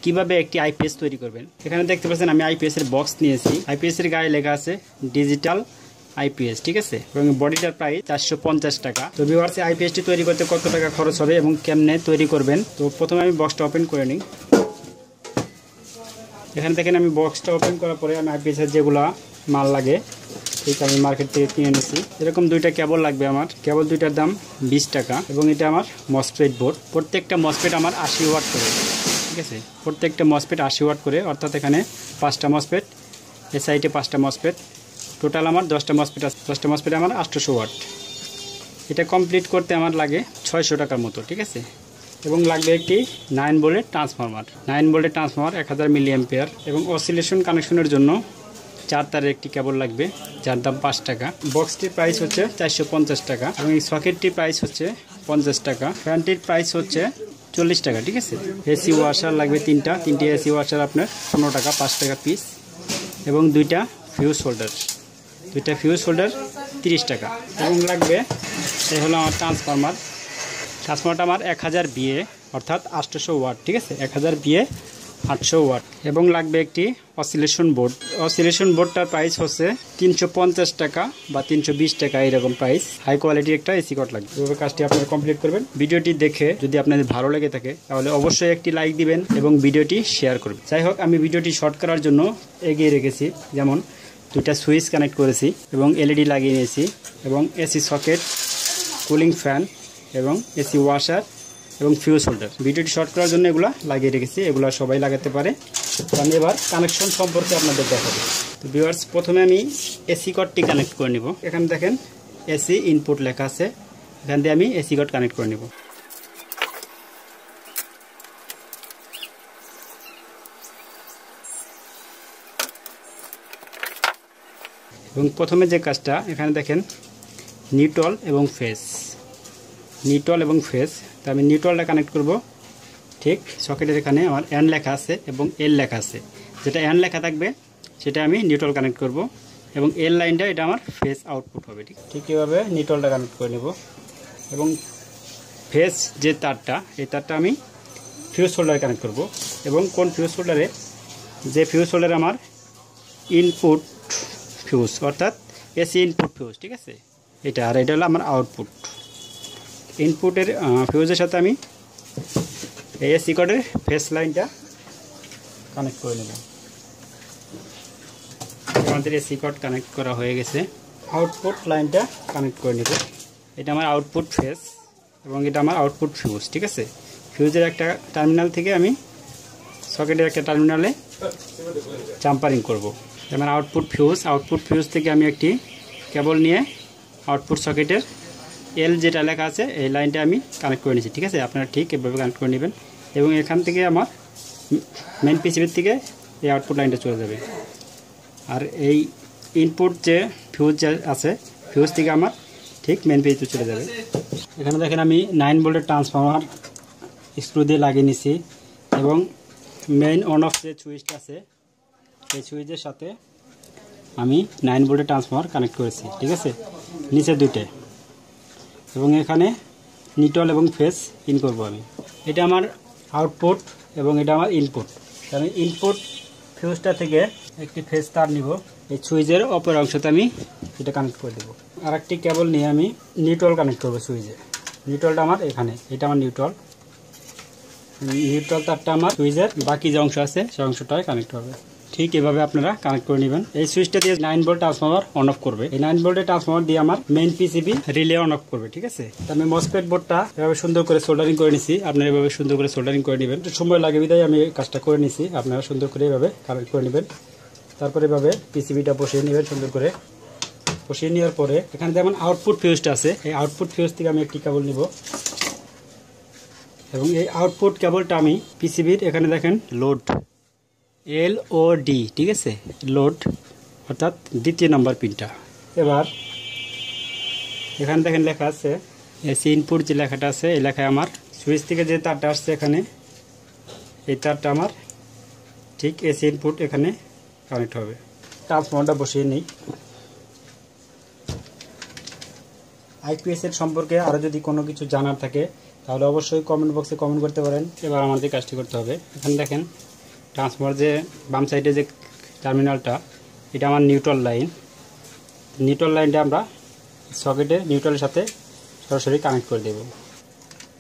কিভাবে একটি আইপিএস তৈরি করবেন। এখানে দেখতে পাচ্ছেন আমি আইপিএস এর বক্স নিয়েছি। আইপিএস এর গায়ে লেখা আছে ডিজিটাল আইপিএস, ঠিক আছে, এবং বডিটার প্রাইস 450 টাকা। তো ভিউয়ার্স, আইপিএসটি তৈরি করতে কত টাকা খরচ হবে এবং কেমনে তৈরি করবেন। তো প্রথমে আমি বক্সটা ওপেন করে নিই। এখানে দেখেন আমি বক্সটা ওপেন করার পরে আমি আইপিএস এর যেগুলা মাল লাগে ঠিক আমি মার্কেট থেকে কিনে নিয়েছি। এরকম দুইটা কেবল লাগবে আমার। কেবল দুইটার দাম 20 টাকা এবং এটা আমার মসফেট বোর্ড। প্রত্যেকটা মসফেট আমার 80 ওয়াট করে, ঠিক আছে, প্রত্যেকটা মসফেট 80 ওয়াট করে, অর্থাৎ এখানে 5টা মসফেট, এই সাইডে 5টা মসফেট, টোটাল আমার 10টা মসফেট আছে। 10টা মসফেট আমার 800 ওয়াট। এটা কমপ্লিট করতে আমার লাগে 600 টাকার মতো, ঠিক আছে। এবং লাগবে একটি 9 ভোল্টের ট্রান্সফরমার। 9 ভোল্টের ট্রান্সফরমার 1000 মিলি অ্যাম্পিয়ার এবং অসিলেশন কানেকশনের জন্য 4 তারের একটি কেবল লাগবে, যার দাম 5 টাকা। বক্সটির প্রাইস হচ্ছে 450 টাকা এবং এই সকেটটির প্রাইস হচ্ছে 50 টাকা। ফ্যানটির প্রাইস হচ্ছে 40 টাকা, ঠিক আছে। এসি ওয়াশার লাগবে তিনটি এসি ওয়াশার আপনার 15 টাকা, 5 টাকা পিস, এবং দুইটা ফিউজ হোল্ডার 30 টাকা। এবং লাগবে এই হলো আমার ট্রান্সফরমারটা আমার 1000 বিএ অর্থাৎ 800 ওয়াট, ঠিক আছে, 1000 বিএ 800 ওয়াট। এবং লাগবে একটি অসিলেশন বোর্ড। অসিলেশন বোর্ডটার প্রাইস হচ্ছে 350 টাকা বা 320 টাকা, এরকম প্রাইস। হাই কোয়ালিটির একটা এসি কট লাগবে। এভাবে কাজটি আপনারা কমপ্লিট করবেন। ভিডিওটি দেখে যদি আপনাদের ভালো লেগে থাকে তাহলে অবশ্যই একটি লাইক দিবেন এবং ভিডিওটি শেয়ার করবেন। যাই হোক, আমি ভিডিওটি শর্ট করার জন্য এগিয়ে রেখেছি। যেমন দুইটা সুইচ কানেক্ট করেছি এবং এলইডি লাগিয়ে নিয়েছি এবং এসি সকেট, কুলিং ফ্যান এবং এসি ওয়াশার এবং ফিউজ হোল্ডার। ভিডিওটি শর্ট করার জন্য এগুলো লাগিয়ে রেখেছি। এগুলো সবাই লাগাতে পারে। তো আমি এবার কানেকশন সম্পর্কে আপনাদের দেখাবো। তো ভিউয়ার্স, প্রথমে আমি এসি কটটি কানেক্ট করে নিব। এখানে দেখেন এসি ইনপুট লেখা আছে, এখান দিয়ে আমি এসি কট কানেক্ট করে নিব। এবং প্রথমে যে কাজটা, এখানে দেখেন নিউট্রাল এবং ফেজ। তো আমি নিউট্রালটা কানেক্ট করব। ঠিক সকেটের এখানে আমার এন লেখা আছে এবং এল লেখা আছে। যেটা এন লেখা থাকবে সেটা আমি নিউট্রাল কানেক্ট করব এবং এল লাইনটা এটা আমার ফেজ আউটপুট হবে। ঠিক এভাবে নিউট্রালটা কানেক্ট করে নেব। এবং ফেজ যে তারটা, এই তারটা আমি ফিউজ হোল্ডারে কানেক্ট করব। এবং কোন ফিউজ হোল্ডারে, যে ফিউজ হোল্ডারে আমার ইনপুট ফিউজ অর্থাৎ এসি ইনপুট ফিউজ, ঠিক আছে, এটা। আর এটা হলো আমার আউটপুট। ইনপুটের ফিউজের সাথে আমি এই এসি কটের ফেস লাইনটা কানেক্ট করে নেব। আমাদের এসি কট কানেক্ট করা হয়ে গেছে। আউটপুট লাইনটা কানেক্ট করে নেব। এটা আমার আউটপুট ফেস এবং এটা আমার আউটপুট ফিউজ, ঠিক আছে। ফিউজের একটা টার্মিনাল থেকে আমি সকেটের একটা টার্মিনালে জাম্পারিং করব। আমার আউটপুট ফিউজ থেকে আমি একটি কেবল নিয়ে আউটপুট সকেটের এল যেটা লেখা আছে এই লাইনটা আমি কানেক্ট করে নিয়েছি, ঠিক আছে। আপনারা ঠিক এভাবে কানেক্ট করে নেবেন এবং এখান থেকে আমার মেন পিসিবির থেকে এই আউটপুট লাইনটা চলে যাবে। আর এই ইনপুট যে ফিউজ আছে, ফিউজ থেকে আমার ঠিক মেন পিসিবিতে চলে যাবে। এখানে দেখেন আমি 9 ভোল্টের ট্রান্সফরমার স্ক্রু দিয়ে লাগিয়ে নিছি এবং মেইন অন অফ যে সুইচটা আছে এই সুইচের সাথে আমি 9 ভোল্টের ট্রান্সফরমার কানেক্ট করেছি, ঠিক আছে, নিচে দুইটা। এবং এখানে নিউট্রাল এবং ফেজ ইন করব আমি। এটা আমার আউটপুট এবং এটা আমার ইনপুট। আমি ইনপুট ফিউজটা থেকে একটি ফেজ তার নিব, এই সুইচের অপর অংশতে আমি এটা কানেক্ট করে দেবো। আর একটি কেবল নিয়ে আমি নিউট্রাল কানেক্ট করবো সুইচে। নিউট্রালটা আমার এখানে, এটা আমার নিউট্রাল তারটা আমার সুইচের বাকি যে অংশ আছে সেই অংশটাই কানেক্ট হবে। ঠিক এভাবে আপনারা কানেক্ট করে নেবেন। এই সুইচটা দিয়ে 9 ভোল্ট ট্রান্সফরমার অন অফ করবে। এই 9 ভোল্টের ট্রান্সফরমার দিয়ে আমার main PCB rely on of করবে, ঠিক আছে। আমি মসফেট বোর্ডটা এভাবে সুন্দর করে সোল্ডারিং করে নিছি। আপনারা এভাবে সুন্দর করে সোল্ডারিং করে নেবেন। সময় লাগে বিধায় আমি কাজটা করে নিছি। আপনারা সুন্দর করে এভাবে কানেক্ট করে নেবেন। তারপরে এভাবে পিসিবিটা বসিয়ে নেবেন। সুন্দর করে বসিয়ে নেওয়ার পরে এখানে যেমন আউটপুট ফিউজটা আছে, এই আউটপুট ফিউজ থেকে আমি একটি কেবল নিব এবং এই আউটপুট কেবলটা আমি পিসিবির এখানে দেখেন লোড LOD, ঠিক আছে, লোড অর্থাৎ দ্বিতীয় নম্বর পিনটা। এবার এখানে দেখেন লেখা আছে এসি ইনপুট, যে লেখাটা আছে এই লেখায় আমার সুইচ থেকে যে তারটা আসছে এখানে, এই তারটা আমার ঠিক এসি ইনপুট এখানে কানেক্ট হবে। ট্রান্সফরমারটা বসিয়ে নিই। আইপিএস এর সম্পর্কে আরও যদি কোনো কিছু জানার থাকে তাহলে অবশ্যই কমেন্ট বক্সে কমেন্ট করতে পারেন। এবার আমাদের কাজটি করতে হবে। এখানে দেখেন ট্রান্সফরমার যে বাম সাইডে যে টার্মিনালটা, এটা আমার নিউট্রাল লাইন। নিউট্রাল লাইনটা আমরা সকেটে নিউট্রালের সাথে সরাসরি কানেক্ট করে দেব।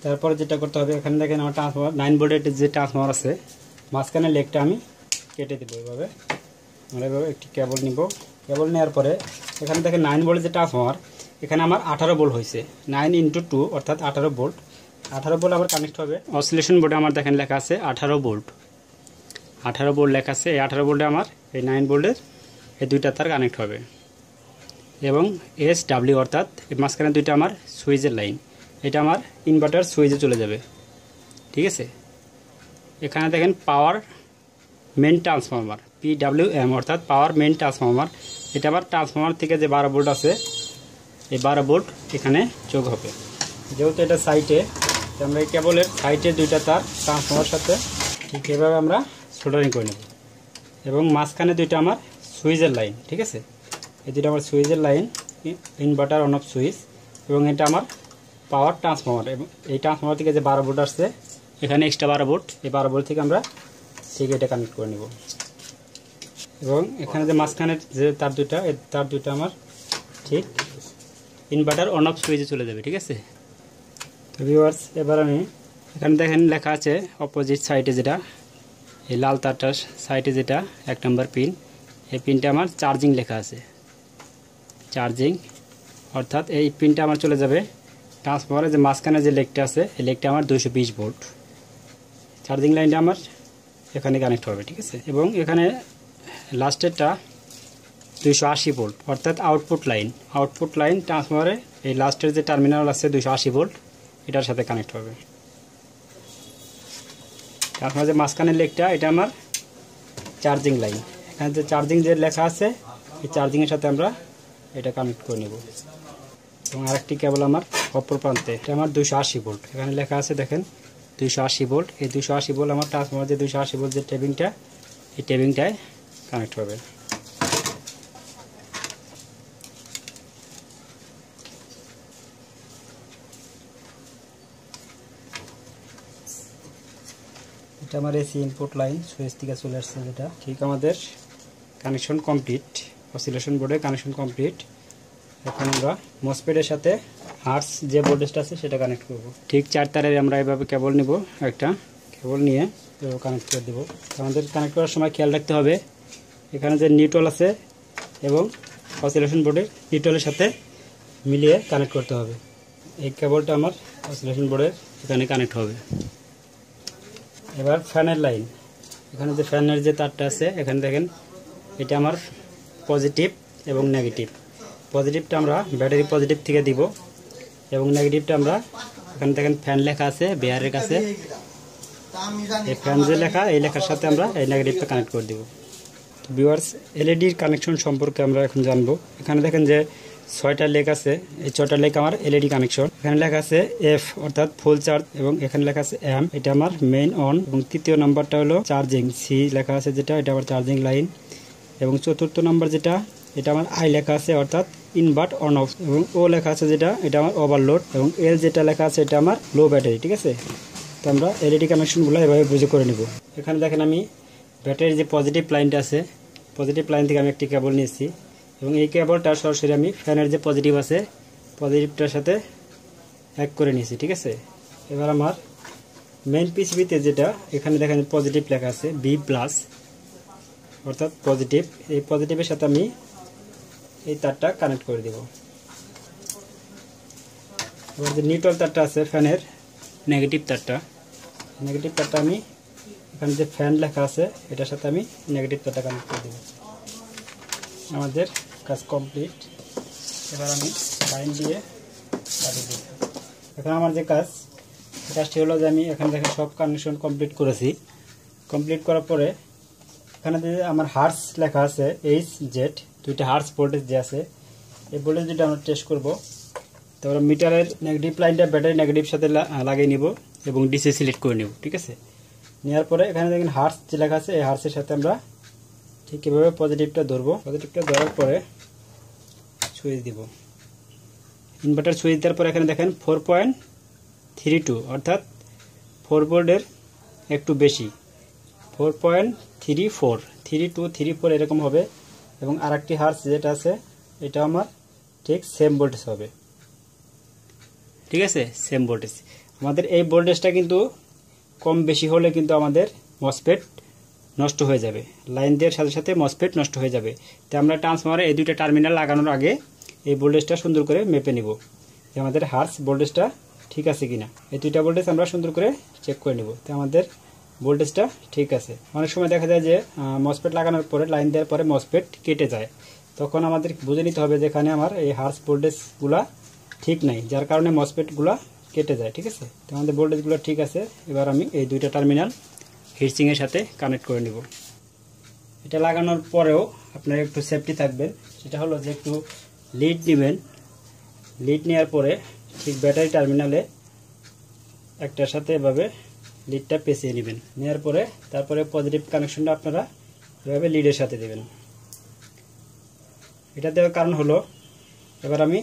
তারপরে যেটা করতে হবে, এখানে দেখেন আমার ট্রান্সফরমার 9 ভোল্টের যে ট্রান্সফরমার আছে, মাঝখানে লেগটা আমি কেটে দেবো। এভাবে আমরা এভাবে একটি কেবল নিব। কেবল নেওয়ার পরে এখানে দেখেন 9 ভোল্টের যে ট্রান্সফরমার, এখানে আমার 18 ভোল্ট হয়েছে। 9 × 2 অর্থাৎ 18 ভোল্ট। 18 ভোল্ট আমার কানেক্ট হবে। অসিলেশন বোর্ডে আমার দেখেন লেখা আছে 18 ভোল্ট। 18 ভোল্ট লেখা আছে। এই 18 ভোল্টে আমার এই 9 ভোল্টের এই দুইটা তার কানেক্ট হবে। এবং SW অর্থাৎ মাঝখানে দুইটা আমার সুইচের লাইন, এটা আমার ইনভার্টার সুইচে চলে যাবে। ঠিক আছে, এখানে দেখেন পাওয়ার মেন ট্রান্সফরমার PWM অর্থাৎ পাওয়ার মেন ট্রান্সফরমার। এটা আবার ট্রান্সফরমার থেকে যে 12 ভোল্ট আছে, এই 12 ভোল্ট এখানে যোগ হবে। যেহেতু এটা সাইটে, আমরা এই কেবলের সাইটে দুইটা তার ট্রান্সফরমার সাথে ঠিক এভাবে আমরা সোল্ডারিং করে নেব। এবং মাঝখানে দুইটা আমার সুইচের লাইন। ঠিক আছে, এই দুইটা আমার সুইচের line, inverter on off switch. এবং এটা আমার পাওয়ার ট্রান্সফরমার। এবং এই ট্রান্সফরমার থেকে যে 12 ভোল্ট আসছে, এখানে এক্সট্রা 12 ভোল্ট, এই 12 ভোল্ট থেকে আমরা ঠিক এটা কানেক্ট করে নেব। এবং এখানে যে মাঝখানের যে তার দুইটা, এই তার দুইটা আমার ঠিক ইনভার্টার অন অফ সুইচে চলে যাবে। ঠিক আছে, তো ভিউয়ার্স, এবার আমি এখানে দেখেন লেখা আছে অপোজিট সাইডে যেটা, এই লাল তারটার সাইডে যেটা 1 নম্বর পিন, এই পিনটা আমার চার্জিং লেখা আছে। চার্জিং অর্থাৎ এই পিনটা আমার চলে যাবে ট্রান্সফরমারে যে মাঝখানে যে লেগটা আছে, এই লেগটা আমার 220 ভোল্ট। চার্জিং লাইনটা আমার এখানে কানেক্ট হবে। ঠিক আছে, এবং এখানে লাস্টেরটা 280 ভোল্ট অর্থাৎ আউটপুট লাইন। আউটপুট লাইন ট্রান্সফরমারে এই লাস্টের যে টার্মিনাল আছে 280 ভোল্ট, এটার সাথে কানেক্ট হবে। ট্রান্সফরমার যে মাঝখানের লেগটা, এটা আমার চার্জিং লাইন। এখানে যে চার্জিং যে লেখা আছে, এই চার্জিংয়ের সাথে আমরা এটা কানেক্ট করে নেব। এবং আরেকটি কেবল আমার অপর প্রান্তে, এটা আমার 280 ভোল্ট। এখানে লেখা আছে দেখেন 280 ভোল্ট। এই 280 ভোল্ট আমার ট্রান্সফরমার যে 280 ভোল্ট যে টেবিংটা, এই টেবিংটায় কানেক্ট হবে। এটা আমার এসি ইনপুট লাইন, সুইচ থেকে চলে আসছে যেটা। ঠিক আমাদের কানেকশন কমপ্লিট, অসিলেশন বোর্ডে কানেকশন কমপ্লিট। এখন আমরা মসফেটের সাথে হার্স যে ভোল্টেজটা আছে সেটা কানেক্ট করব। ঠিক 4 তারের আমরা এভাবে কেবল নিব, একটা কেবল নিয়ে কানেক্ট করে দেব। আমাদের কানেক্ট করার সময় খেয়াল রাখতে হবে এখানে যে নিউট্রাল আছে এবং অসিলেশন বোর্ডের নিউট্রালের সাথে মিলিয়ে কানেক্ট করতে হবে। এই কেবলটা আমার অসিলেশন বোর্ডের এখানে কানেক্ট হবে। এবার ফ্যানের লাইন, এখানে যে ফ্যানের যে তারটা আছে, এখানে দেখেন এটা আমার পজিটিভ এবং নেগেটিভ। পজিটিভটা আমরা ব্যাটারি পজিটিভ থেকে দিব এবং নেগেটিভটা আমরা এখানে দেখেন ফ্যান লেখা আছে বেয়ারের কাছে, এই ফ্যান যে লেখা, এই লেখার সাথে আমরা এই নেগেটিভটা কানেক্ট করে দিব। তো ভিউয়ার্স, এলইডির কানেকশন সম্পর্কে আমরা এখন জানবো। এখানে দেখেন যে 6টা লেগ আছে, এই 6টা লেগ আমার এলইডি কানেকশন। এখানে লেখা আছে F অর্থাৎ ফুল চার্জ এবং এখানে লেখা আছে M, এটা আমার মেইন অন। এবং তৃতীয় নাম্বারটা হলো চার্জিং, C লেখা আছে যেটা, এটা আমার চার্জিং লাইন। এবং চতুর্থ নাম্বার যেটা, এটা আমার I লেখা আছে অর্থাৎ ইনভার্ট অন অফ। এবং O লেখা আছে যেটা, এটা আমার ওভারলোড। এবং L যেটা লেখা আছে, এটা আমার লো ব্যাটারি। ঠিক আছে, তো আমরা এলইডি কানেকশনগুলো এভাবে বুঝে করে নেব। এখানে দেখেন আমি ব্যাটারির যে পজিটিভ লাইনটা আছে, পজিটিভ লাইন থেকে আমি একটি কেবল নিয়েছি এবং এই কেবলটা সরাসরি আমি ফ্যানের যে পজিটিভ আছে, পজিটিভটার সাথে এক করে নিয়েছি। ঠিক আছে, এবার আমার মেইন পিসিবিতে যেটা, এখানে দেখেন পজিটিভ লেখা আছে B+ অর্থাৎ পজিটিভ। এই পজিটিভের সাথে আমি এই তারটা কানেক্ট করে দেব। এবার যে নিউট্রাল তারটা আছে ফ্যানের, নেগেটিভ তারটা, নেগেটিভ তারটা আমি এখানে যে ফ্যান লেখা আছে, এটার সাথে আমি নেগেটিভ তারটা কানেক্ট করে দেব। আমাদের কাজ কমপ্লিট। এবার আমি লাইন দিয়ে লাগিয়ে দেব। এখন আমার যে কাজটি হলো যে আমি এখানে দেখেন সব কানেকশন কমপ্লিট করেছি। কমপ্লিট করার পরে এখানে যে আমার হার্স লেখা আছে HZ, দুইটা হার্স ভোল্টেজ যে আছে, এই ভোল্টেজ যেটা আমরা টেস্ট করব। তারপরে মিটারের নেগেটিভ লাইনটা ব্যাটারি নেগেটিভ সাথে লাগিয়ে নিব এবং ডিসি সিলেক্ট করে নেব। ঠিক আছে, নেওয়ার পরে এখানে দেখেন হার্স যে লেখা আছে, এই হার্সের সাথে আমরা ঠিক এভাবে পজিটিভটা ধরবো। পজিটিভটা ধরার পরে সুইচ দিব, ইনভার্টার সুইচ দেওয়ার পরে এখানে দেখেন 4.32 অর্থাৎ 4 ভোল্টের একটু বেশি। 4.34 3234 এরকম হবে। এবং আরেকটি হার্স যেটা আছে এটা আমার ঠিক সেম ভোল্টেজ হবে, ঠিক আছে, সেম ভোল্টেজ। আমাদের এই ভোল্টেজটা কিন্তু কম বেশি হলে কিন্তু আমাদের মসফেট নষ্ট হয়ে যাবে, লাইন দেওয়ার সাথে সাথে মসফেট নষ্ট হয়ে যাবে। তাই আমরা ট্রান্সফরমারে এই দুইটা টার্মিনাল লাগানোর আগে এই ভোল্টেজটা সুন্দর করে মেপে নিব যে আমাদের হার্স ভোল্টেজটা ঠিক আছে কিনা। এই দুইটা ভোল্টেজ আমরা সুন্দর করে চেক করে নিব, তো আমাদের ভোল্টেজটা ঠিক আছে। অনেক সময় দেখা যায় যে মসফেট লাগানোর পরে লাইন দেওয়ার পরে মসফেট কেটে যায়, তখন আমাদের বুঝে নিতে হবে যেখানে আমার এই হার্স ভোল্টেজগুলা ঠিক নাই, যার কারণে মসফেটগুলা কেটে যায়, ঠিক আছে। তো আমাদের ভোল্টেজগুলো ঠিক আছে। এবার আমি এই দুইটা টার্মিনাল হিটসিংয়ের সাথে কানেক্ট করে নিব। এটা লাগানোর পরেও আপনার একটু সেফটি থাকবেন, সেটা হলো যে একটু লিড নেবেন। লিড নেওয়ার পরে ঠিক ব্যাটারি টার্মিনালে একটার সাথে এভাবে লিডটা পেঁচিয়ে নেবেন, নেওয়ার পরে তারপরে পজিটিভ কানেকশনটা আপনারা এভাবে লিডের সাথে দেবেন। এটা দেওয়ার কারণ হলো, এবার আমি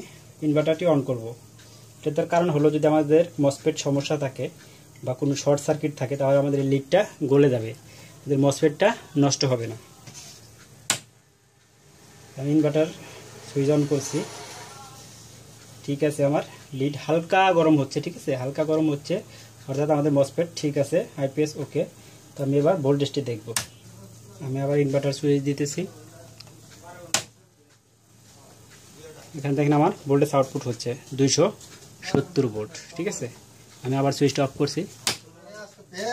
ইনভার্টারটি অন করব। এটা দেওয়ার কারণ হলো যদি আমাদের মসফেট সমস্যা থাকে বা কোনো শর্ট সার্কিট থাকে তাহলে আমাদের এই লিডটা গলে যাবে, আমাদের মসফেটটা নষ্ট হবে না। আমি ইনভার্টার সুইচ অন করছি, ঠিক আছে। আমার লিড হালকা গরম হচ্ছে, ঠিক আছে, হালকা গরম হচ্ছে, অর্থাৎ আমাদের মসফেট ঠিক আছে, আইপিএস ওকে। তো আমি এবার ভোল্টেজটি দেখব। আমি আবার ইনভার্টার সুইচ দিতেছি, এখানে দেখেন আমার ভোল্টেজ আউটপুট হচ্ছে 270 ভোল্ট, ঠিক আছে। আমি আবার সুইচটা অফ করছি,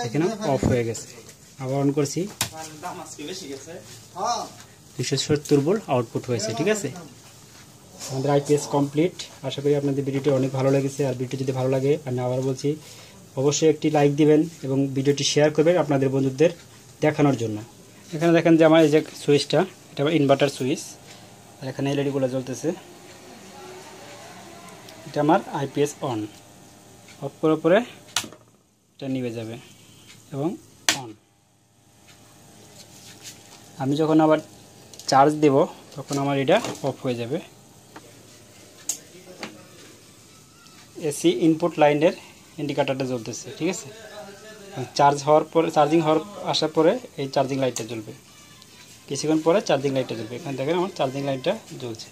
এখানে অফ হয়ে গেছে। আবার অন করছি, 270 ভোল্ট আউটপুট হয়েছে, ঠিক আছে। আমাদের আইপিএস কমপ্লিট। আশা করি আপনাদের ভিডিওটি অনেক ভালো লেগেছে। আর ভিডিওটি যদি ভালো লাগে, আমি আবার বলছি অবশ্যই একটি লাইক দিবেন এবং ভিডিওটি শেয়ার করবেন আপনাদের বন্ধুদের দেখানোর জন্য। এখানে দেখেন যে আমার এই যে সুইচটা, এটা আমার ইনভার্টার সুইচ, আর এখানে এলইডিগুলো জ্বলতেছে। এটা আমার আইপিএস অন, অফ করার পরে এটা নিভে যাবে এবং অন। আমি যখন আবার চার্জ দেব তখন আমার এটা অফ হয়ে যাবে। এসি ইনপুট লাইনের ইন্ডিকেটরটা জ্বলতেছে, ঠিক আছে। চার্জ হওয়ার পরে, চার্জিং হওয়ার আসার পরে এই চার্জিং লাইটটা জ্বলবে, কিছুক্ষণ পরে চার্জিং লাইটটা জ্বলবে। এখানে দেখেন আমার চার্জিং লাইটটা জ্বলছে,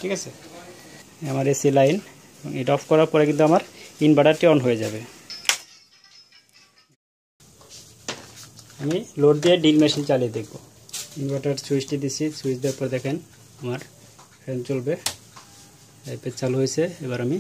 ঠিক আছে। আমার এসি লাইন, এটা অফ করার পরে কিন্তু আমার ইনভার্টারটি অন হয়ে যাবে। আমি লোড দিয়ে ড্রিল মেশিন চালিয়ে দেখব। ইনভার্টার সুইচটি দিচ্ছি, সুইচ দেওয়ার পর দেখেন আমার ফ্যান চলবে, আইপিএস চালু হয়েছে। এবার আমি